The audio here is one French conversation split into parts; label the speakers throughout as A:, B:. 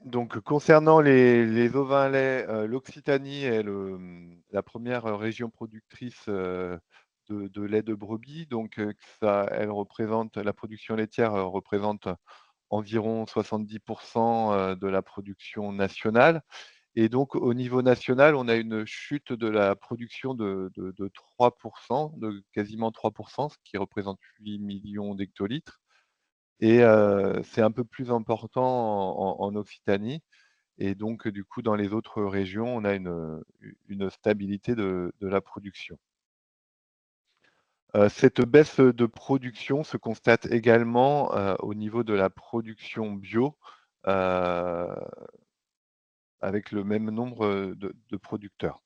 A: Donc concernant les ovins laits, l'Occitanie est la première région productrice, de lait de brebis. Donc ça elle représente la production laitière, représente environ 70 de la production nationale. Et donc au niveau national, on a une chute de la production de 3, de quasiment 3, ce qui représente 8 millions d'hectolitres. Et c'est un peu plus important en Occitanie. Et donc du coup, dans les autres régions, on a une stabilité de la production. Cette baisse de production se constate également, au niveau de la production bio, heu, avec le même nombre, de producteurs.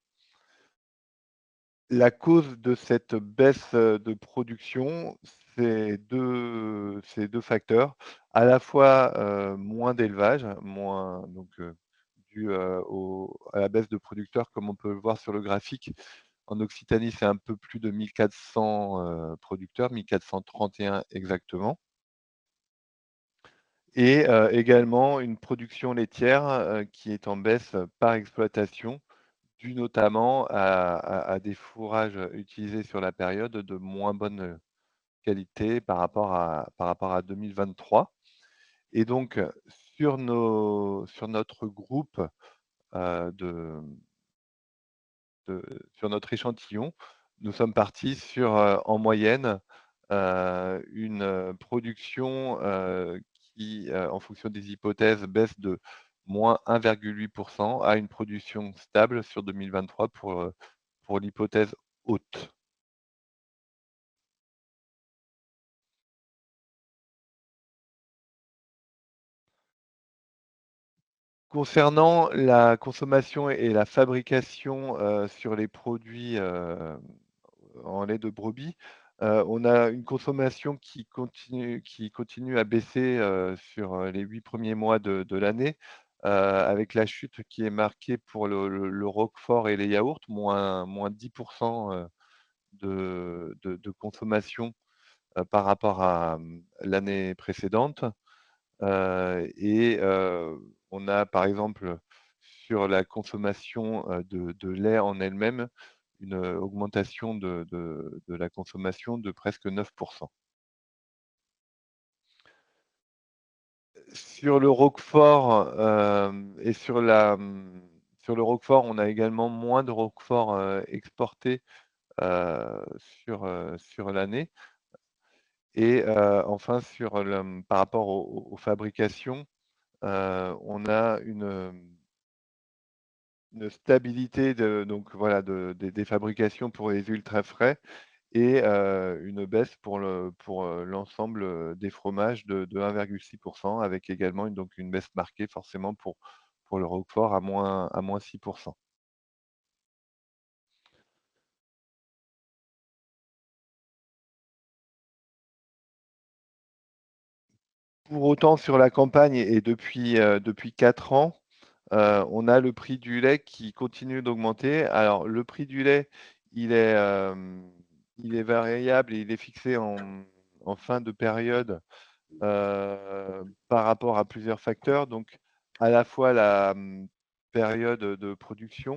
A: La cause de cette baisse, de production, c'est 2 facteurs. À la fois, moins d'élevage, moins donc dû, à la baisse de producteurs comme on peut le voir sur le graphique. En Occitanie, c'est un peu plus de 1 400, producteurs, 1 431 exactement. Et également une production laitière, qui est en baisse par exploitation, dû notamment à des fourrages utilisés sur la période de moins bonne qualité par rapport à 2023. Et donc sur notre groupe, de sur notre échantillon, nous sommes partis sur, en moyenne, une, production, qui, en fonction des hypothèses, baisse de -1,8 à une production stable sur 2023 pour l'hypothèse haute. Concernant la consommation et la fabrication, sur les produits, en lait de brebis, on a une consommation qui continue à baisser, sur, les 8 premiers mois de l'année, avec la chute qui est marquée pour le roquefort et les yaourts, moins 10 de consommation, par rapport à, l'année précédente. Et on a par exemple sur la consommation, de lait en elle-même, une, augmentation de la consommation de presque 9. Sur le roquefort, et sur le roquefort, on a également moins de roquefort, exporté, sur l'année. Et enfin par rapport aux fabrications, on a une stabilité donc voilà des fabrications pour les huiles très frais. Et une baisse pour l'ensemble, des fromages de 1,6 avec également une baisse marquée forcément pour le roquefort à moins 6. Pour autant sur la campagne et depuis 4 ans, on a le prix du lait qui continue d'augmenter. Alors le prix du lait, il est, il est variable et il est fixé en fin de période, par rapport à plusieurs facteurs. Donc à la fois la, période de production,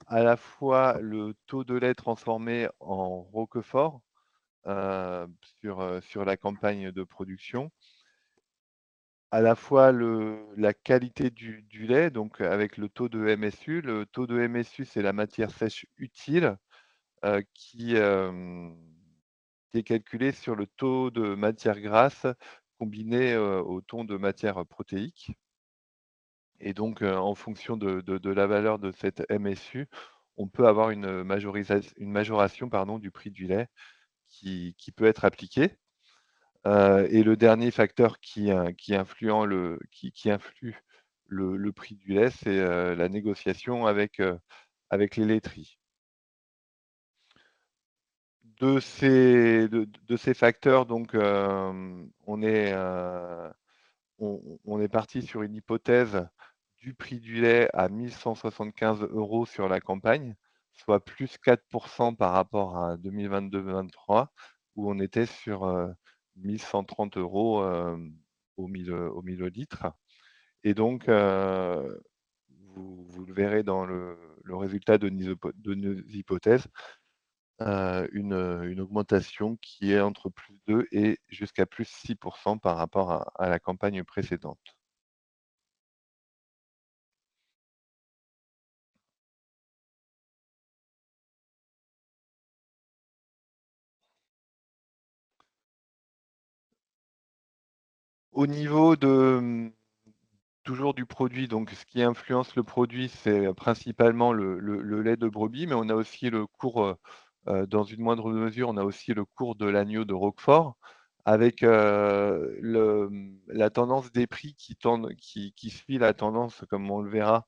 A: à la fois le taux de lait transformé en roquefort, heu, sur la campagne de production, à la fois la qualité du lait, donc avec le taux de MSU. Le taux de MSU, c'est la matière sèche utile, qui, qui est calculé sur le taux de matière grasse combiné, au taux de matière protéique. Et donc en fonction de la valeur de cette MSU, on peut avoir une majoration, pardon, du prix du lait qui peut être appliquée. Et le dernier facteur qui influe le prix du lait, c'est, la négociation avec les laiteries. De ces facteurs donc, on est parti sur une hypothèse du prix du lait à 1 175 € sur la campagne, soit plus 4 par rapport à 2022-23 où on était sur, 1 130 € au millilitre. et donc vous le verrez dans le résultat de nos hypothèses, une augmentation qui est entre +2 et jusqu'à +6 par rapport à la campagne précédente. Au niveau toujours du produit, donc ce qui influence le produit, c'est principalement le lait de brebis, mais on a aussi le cours, dans une moindre mesure, on a aussi le cours de l'agneau de Roquefort avec, la tendance des prix qui suit la tendance, comme on le verra,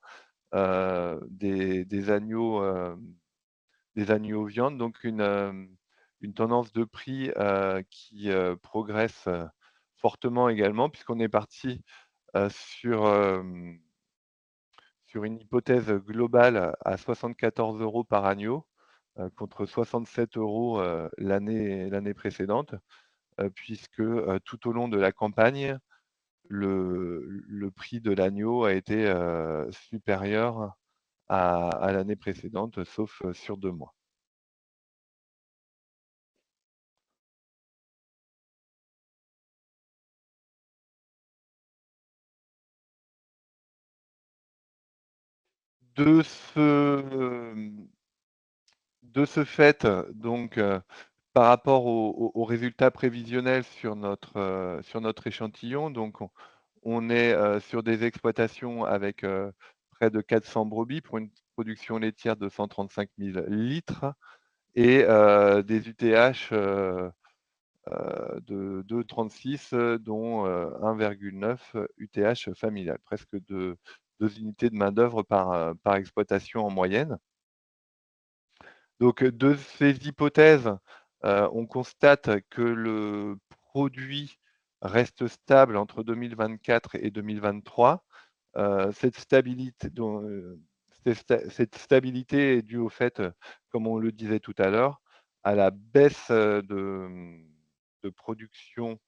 A: des agneaux, des agneaux viande, donc une tendance de prix, qui, progresse, fortement également puisqu'on est parti, sur, sur une hypothèse globale à 74 € par agneau, contre 67 € l'année précédente, puisque, tout au long de la campagne, le prix de l'agneau a été, supérieur à l'année précédente, sauf, sur 2 mois. De ce, de ce fait, donc, par rapport aux résultats prévisionnels sur notre échantillon, donc on est, sur des exploitations avec, près de 400 brebis pour une production laitière de 135 000 litres et des UTH, de 2,36, dont, 1,9 UTH familial, presque 2 unités de main-d'œuvre par exploitation en moyenne. Donc, de ces hypothèses, on constate que le produit reste stable entre 2024 et 2023. Cette stabilité dont, cette stabilité est due au fait, comme on le disait tout à l'heure, à la baisse, de production,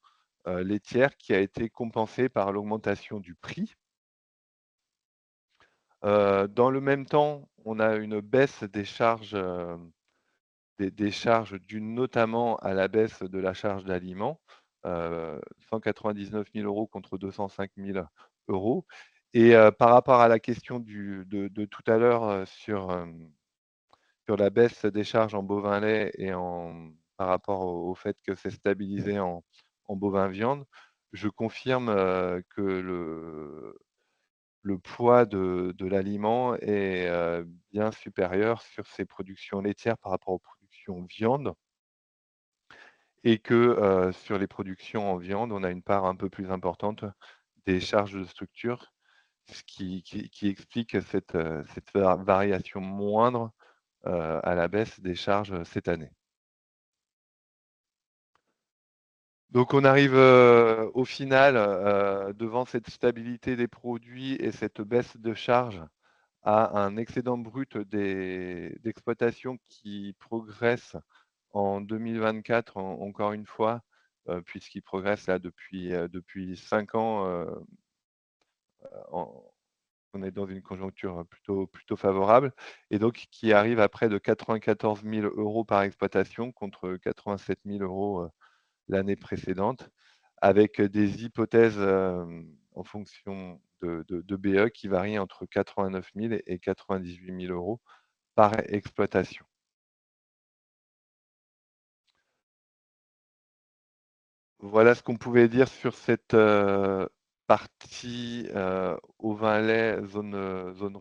A: laitière qui a été compensée par l'augmentation du prix. Dans le même temps, on a une baisse des charges, des charges dues notamment à la baisse de la charge d'aliment, 199 000 € contre 205 000 € et par rapport à la question de tout à l'heure, sur la baisse des charges en bovin lait et par rapport au fait que c'est stabilisé en bovin viande, je confirme, que le poids de l'aliment est, bien supérieur sur ces productions laitières par rapport aux productions viande et que, sur les productions en viande, on a une part un peu plus importante des charges de structure, ce qui explique cette variation moindre, à la baisse des charges, cette année. Donc on arrive, au final, devant cette stabilité des produits et cette baisse de charges à un excédent brut d'exploitation qui progresse en 2024 encore une fois, puisqu'il progresse là depuis 5 ans, en on est dans une conjoncture plutôt favorable et donc qui arrive à près de 94 000 € par exploitation contre 87 000 € l'année précédente, avec des hypothèses, en fonction de BE qui varient entre 89 000 et 98 000 € par exploitation. Voilà ce qu'on pouvait dire sur cette, partie, au vin lait zone, zone